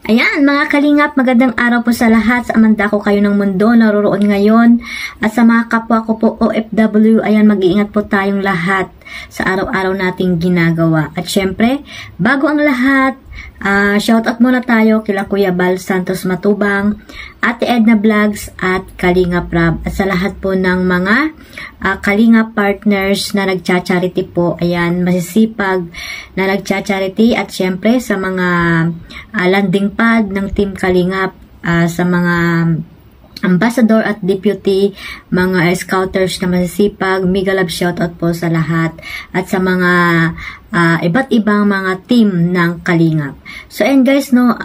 Ayan, mga kalingap, magandang araw po sa lahat. Sa amanda ko kayo ng mundo, naroroon ngayon. At sa mga kapwa ko po OFW, ayan, mag-iingat po tayong lahat sa araw-araw nating ginagawa. At syempre, bago ang lahat, shoutout muna tayo kila Kuya Bal Santos Matubang, Ate Edna Vlogs at Kalingap Rab. At sa lahat po ng mga Kalingap partners na nagcha-charity po, ayan, masisipag na nagcha-charity. At syempre sa mga landing pad ng Team Kalingap, sa mga ambassador at deputy, mga scouters na masisipag, mega love shoutout po sa lahat. At sa mga iba't ibang mga team ng Kalingap. So, and guys, no,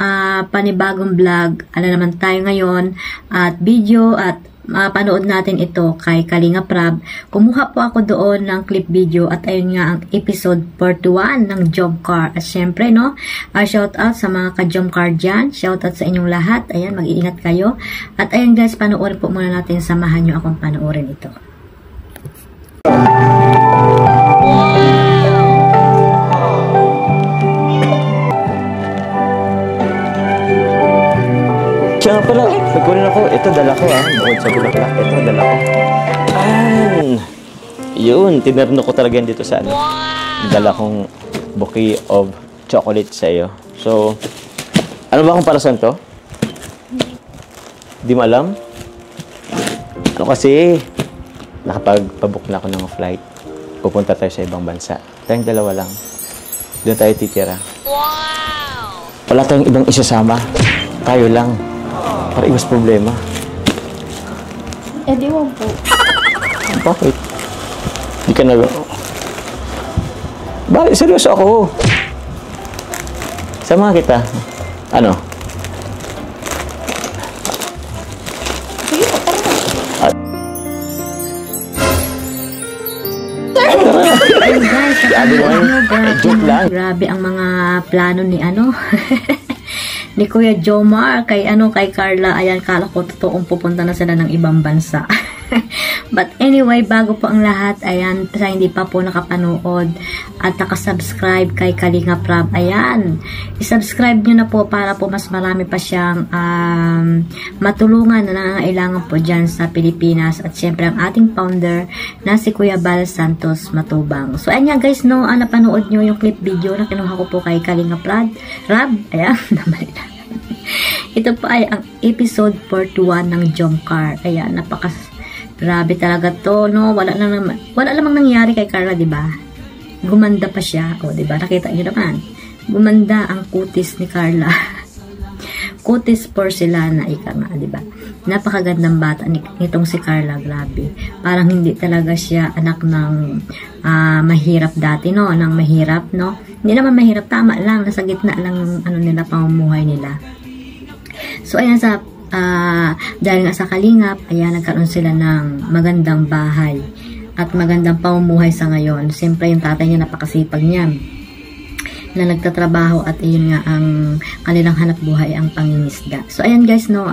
panibagong vlog, ano naman tayo ngayon, at video, at panood natin ito kay Kalingap Rab. Kumuha po ako doon ng clip video at ayun nga ang episode 41 ng Job Car. At syempre, no, shout out sa mga ka-Job Car dyan. Shout out sa inyong lahat. Ayan, mag-iingat kayo. At ayun guys, panoorin po muna natin. Samahan nyo akong panoorin ito. Siya nga pala, nagkunin ako. Ito, dala ko bukod sa bulaklak. Ito, dala ko. Yun, tinarno ko talaga yan dito sa ano. Dala kong bouquet of chocolate sa iyo. So, ano ba kung para saan to? Di mo alam? Ano kasi, nakapagpabook na ako ng flight. Pupunta tayo sa ibang bansa. Tayong dalawa lang. Doon tayo titira. Wow! Wala tayong ibang isasama. Tayo lang. Para iwas problema. Eh, di mo po. Bakit? Di ka na... Bakit? Seryoso ako. Sama kita. Ano? Sige po, tara. Ayun guys, Joke lang. grabe ang mga plano ni ano ni Kuya Jomar kay Carla. Ayan, kala ko totoong pupunta na sila ng ibang bansa. But anyway, bago po ang lahat, ayan, sa hindi pa po nakapanood at nakasubscribe kay Kalingap Rab, ayan, isubscribe nyo na po para po mas marami pa siyang matulungan na nangangailangan po dyan sa Pilipinas. At syempre ang ating founder na si Kuya Bal Santos Matubang. So ayan guys, no, napanood nyo yung clip video na kinuha ko po kay Kalingap Rab, ayan, naman na. Ito po ay ang episode 41 ng Job Car. Ayan, grabe talaga to, no? Wala namang nangyari kay Carla, di ba? Gumanda pa siya, o di ba? Nakita niyo naman. Gumanda ang kutis ni Carla. Kutis porcelana, ika nga, di ba? Napakagandang bata nitong si Carla, grabe. Parang hindi talaga siya anak ng mahirap dati, no? Nang mahirap, no? Hindi naman mahirap, tama lang, nasa gitna lang ano nila, pamumuhay nila. So ayan, dahil nga sa Kalingap, ayan, nagkaroon sila ng magandang bahay at magandang pamumuhay sa ngayon. Siyempre yung tatay niya, napakasipag niya na nagtatrabaho at yun nga ang kanilang hanap buhay, ang pangingisda. So ayan guys, no,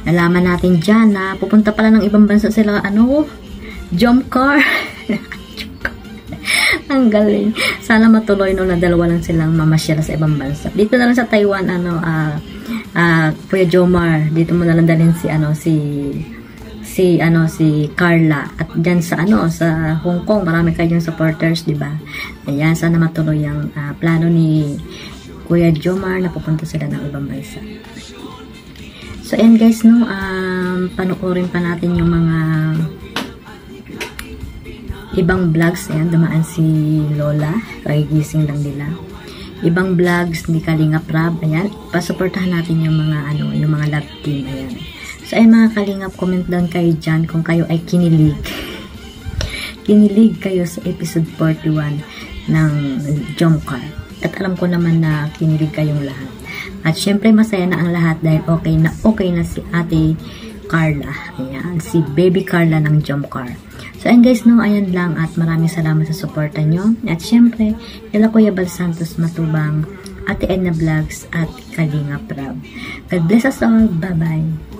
nalaman natin dyan na pupunta pala ng ibang bansa sila, Job Car. Ang galing. Sana matuloy, no, na dalawa lang silang mamasyal sa ibang bansa. Dito na lang sa Taiwan, Kuya Jomar, dito mo na lang dalhin si Carla. At dyan sa sa Hong Kong, marami kayong supporters, di ba? Ayan, sana matuloy ang plano ni Kuya Jomar na pupunta sila ng ibang bansa. So ayan guys, no, panoorin pa natin yung mga ibang vlogs. Ayan, dumaan si Lola, kagigising lang nila. Ibang vlogs ni Kalingap Rab, ayan, pasuportahan natin yung mga yung mga love team, ayan. So ayan mga Kalingap, comment down kayo dyan kung kayo ay kinilig kayo sa episode 41 ng Job Car. At alam ko naman na kinilig kayong lahat. At syempre masaya na ang lahat dahil okay na si Ate Carla, ayan, si Baby Carla ng Job Car. So, ayan guys, no, ayan lang at maraming salamat sa suporta nyo. At syempre, kila Kuya Bal Santos Matubang, Ate Edna Vlogs at Kalingap Rab. God bless us all. Bye-bye.